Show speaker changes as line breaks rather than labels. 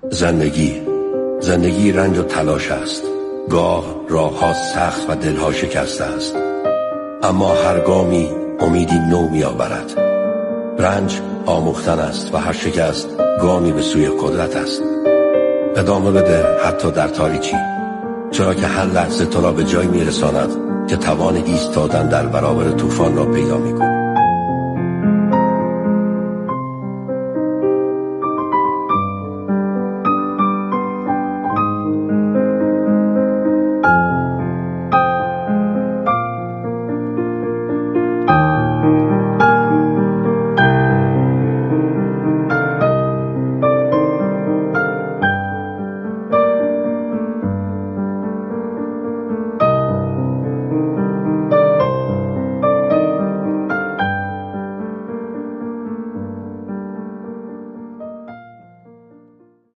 زندگی رنج و تلاش است. گاه راهها سخت و دلها شکسته است، اما هر گامی امیدی نو می آورد. رنج آموختن است و هر شکست گامی به سوی قدرت است. ادامه بده حتی در تاریکی، چرا که هر لحظه تو را به جایی می رساند که توان ایستادن در برابر طوفان را پیدا می کند.